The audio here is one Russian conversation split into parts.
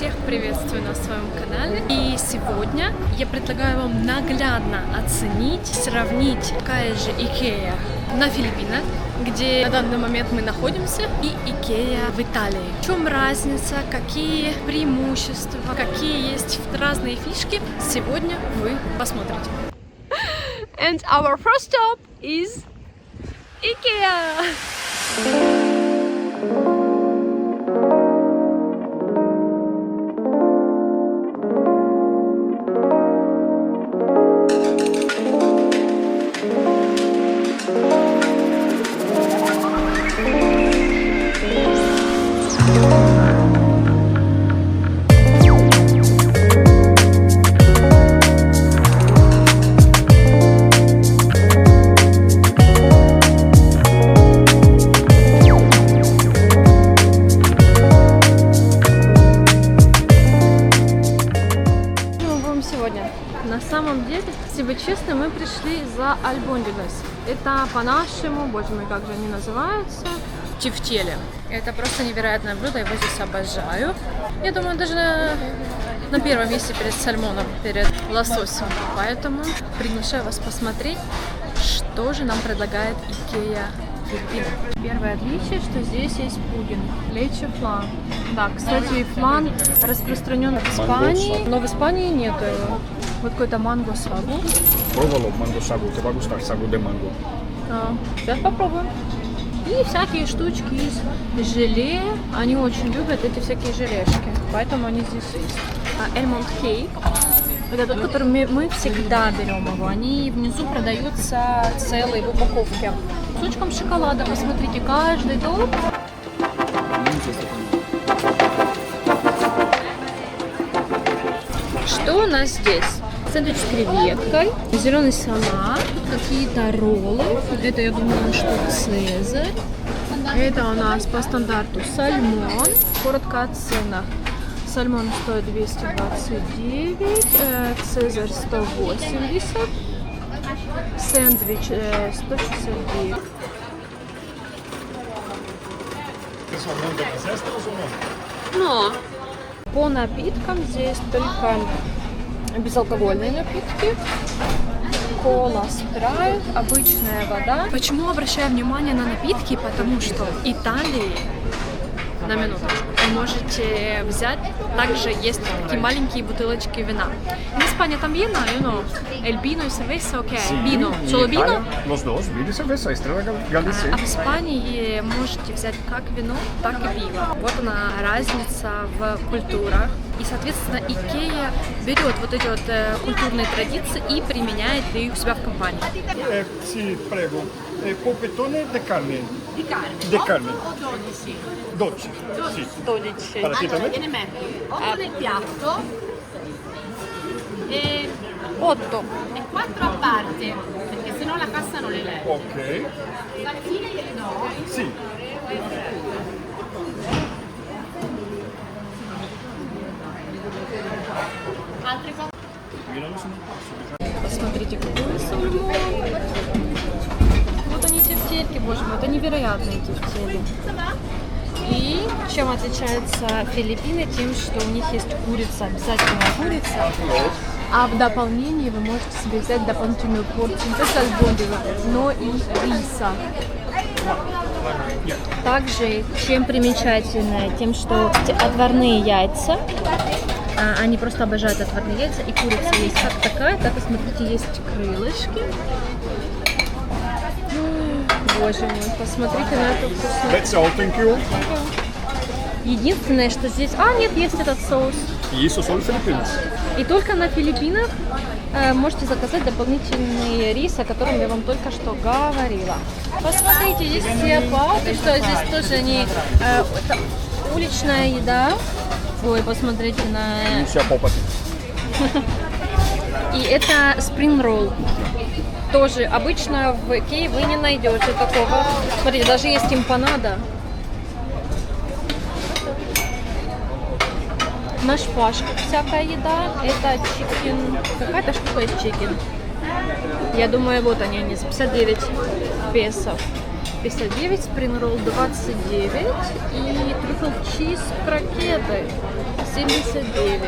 Всех приветствую на своем канале. И сегодня я предлагаю вам наглядно оценить, сравнить, какая же Икея на Филиппинах, где на данный момент мы находимся, и Икея в Италии. В чем разница, какие преимущества, какие есть разные фишки, сегодня вы посмотрите. And our first stop is Ikea! На самом деле, если быть честным, мы пришли за альбондигас. Это по-нашему, боже мой, как же они называются? Тефтели. Это просто невероятное блюдо, его здесь обожаю. Я думаю, даже на первом месте перед сальмоном, перед лососем. Поэтому приглашаю вас посмотреть, что же нам предлагает Икея Филиппины. Первое отличие, что здесь есть пудинг. Лечо флан. Да, кстати, флан распространен в Испании, но в Испании нету его. Вот какой-то манго-сагу. Пробовала манго-сагу, te va a gustar sagu de mango. Сейчас попробуем. И всякие штучки из желе. Они очень любят эти всякие желешки, поэтому они здесь есть. Эльмонд кейк. Это тот, который мы всегда берем его. Они внизу продаются целые в упаковке. С кусочком шоколада. Посмотрите, каждый дом. Что у нас здесь? Сэндвич с креветкой, зеленый салат, какие-то роллы. Это, я думаю, что Цезарь. Это у нас по стандарту сальмон. Коротко о ценах. Сальмон стоит 229, Цезарь 180, сэндвич 169. Но по напиткам здесь только безалкогольные напитки, кола, спрайт, обычная вода. Почему обращаю внимание на напитки? Потому что в Италии, на минуточку, вы можете взять, также есть такие маленькие бутылочки вина. В Испании там вино, el vino y cerveza, окей, вино, solo vino. Los dos, vino y cerveza, Estrella Galicia. А в Испании можете взять как вино, так и пиво. Вот она разница в культурах. И, соответственно, Икея берет вот эти вот культурные традиции и применяет их у себя в компании. Sì, prego. Polpettone de carne. Di carne? De carne. O 12? 12. Sì. 12. Partitamente. Gliene metto 8 nel piatto e 8. 4 a parte, perché sennò la cassa non le legge. Ok. Salsine gliele do? Sì. Altre cose? Посмотрите, какой сальмон. Вот они тефтельки, боже мой, это невероятные тефтели. И чем отличаются Филиппины? Тем, что у них есть курица, обязательно курица. А в дополнение вы можете себе взять дополнительную порцию не только альбондига, но и риса. Также, чем примечательно, тем, что отварные яйца. Они просто обожают отварные яйца, и курица есть как такая, так и, смотрите, есть крылышки. Боже мой, посмотрите на эту вкусную. That's all, thank you. Единственное, что здесь... нет, есть этот соус. Y eso son Filipinas. И только на Филиппинах можете заказать дополнительный рис, о котором я вам только что говорила. Посмотрите, здесь сиапаты, что здесь тоже они... это уличная еда. Ой, посмотрите на... И это spring roll. Тоже обычно в Икее вы не найдете такого. Смотрите, даже есть эмпанада. На шпажках всякая еда. Это чикен. Какая-то штука из чикен. Я думаю, вот они за 59 песо. 59, спринг ролл 29 и трюфл чиз крокеты 79.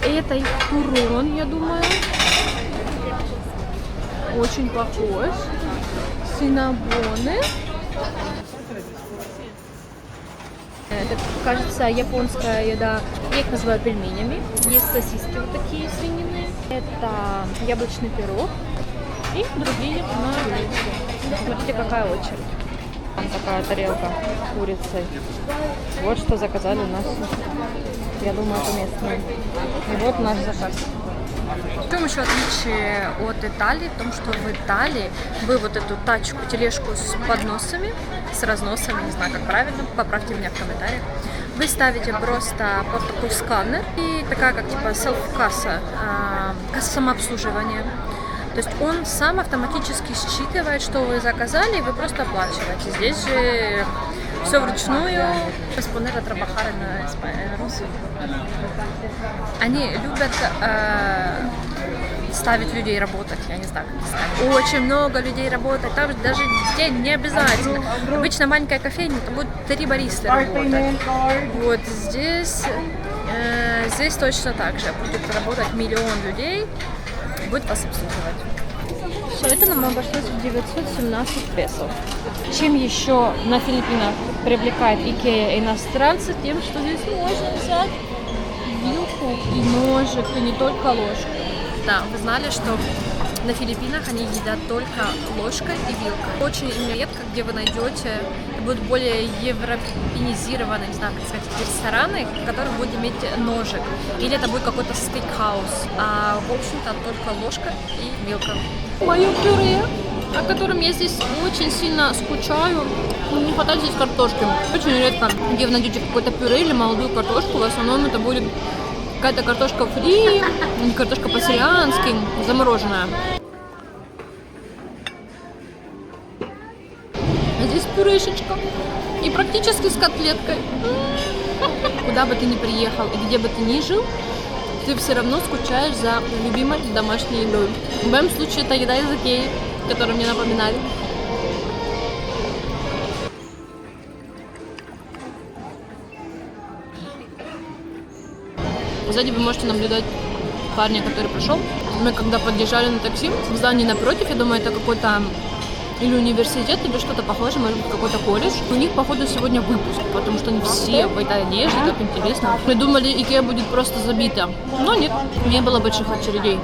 Это их турон, я думаю. Очень похож. Синнабоны. Это, кажется, японская еда. Я их называю пельменями. Есть сосиски вот такие свининые. Это яблочный пирог. И другие на блюде. Смотрите, какая очередь. Там такая тарелка с курицей. Вот что заказали у нас. Я думаю, это местные. И вот наш заказ. В чем еще отличие от Италии? В том, что в Италии вы вот эту тачку, тележку с подносами, с разносами, не знаю, как правильно, поправьте меня в комментариях, вы ставите просто под такой сканер и такая как типа селф-касса, касса самообслуживания. То есть он сам автоматически считывает, что вы заказали, и вы просто оплачиваете. Здесь же все вручную. Responder a trabajar en España. Они любят ставить людей работать, я не знаю, как сказать. Очень много людей работает, там даже день не обязательно. Обычно маленькая кофейня, там будет 3 баристы работать. Вот здесь точно так же будет работать 1 миллион людей, будет вас обслуживать. Все это нам обошлось в 917 песо. Чем еще на Филиппинах привлекает Икея иностранцев? Тем, что здесь можно взять вилку и ножик, и не только ложку. Да, вы знали, что на Филиппинах они едят только ложкой и вилкой. Очень редко, где вы найдете, это будут более европеизированные, не знаю, как сказать, рестораны, которые будут иметь ножик. Или это будет какой-то стейкхаус. А в общем-то только ложка и вилка. Мое пюре, о котором я здесь очень сильно скучаю. Не хватает здесь картошки. Очень редко, где вы найдете какое-то пюре или молодую картошку, в основном это будет какая-то картошка фри, картошка по-сириански, замороженная. А здесь пюрешечка. И практически с котлеткой. Куда бы ты ни приехал и где бы ты ни жил, ты все равно скучаешь за любимой домашней едой. В моем случае это еда из Икеи, которую мне напоминали. Сзади вы можете наблюдать парня, который пришел. Мы когда подъезжали на такси, в здании напротив, я думаю, это какой-то или университет, или что-то похожее, может быть, какой-то колледж. У них, походу, сегодня выпуск, потому что они все в этой одежде, как интересно. Мы думали, Икеа будет просто забита, но нет, не было больших очередей.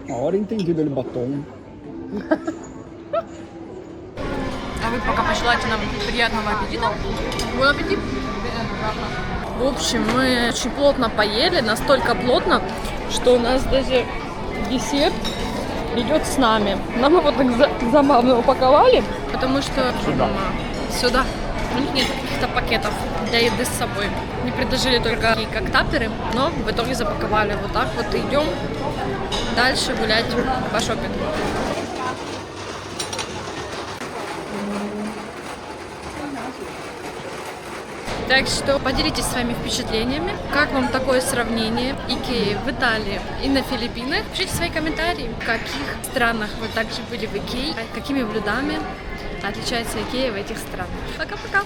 Ora entendido ele batom. А вы пока пожелайте нам приятного аппетита. Бон аппетит! В общем, мы очень плотно поели, настолько плотно, что у нас даже десерт идет с нами. Нам его так забавно упаковали, потому что сюда. У них нет каких-то пакетов для еды с собой. Не предложили только такие как таперы, но в итоге запаковали вот так вот и идем дальше гулять по шопингу. Так что поделитесь своими впечатлениями. Как вам такое сравнение Икеи в Италии и на Филиппинах? Пишите свои комментарии. В каких странах вы также были в Икее? Какими блюдами отличается Икея в этих странах? Пока-пока!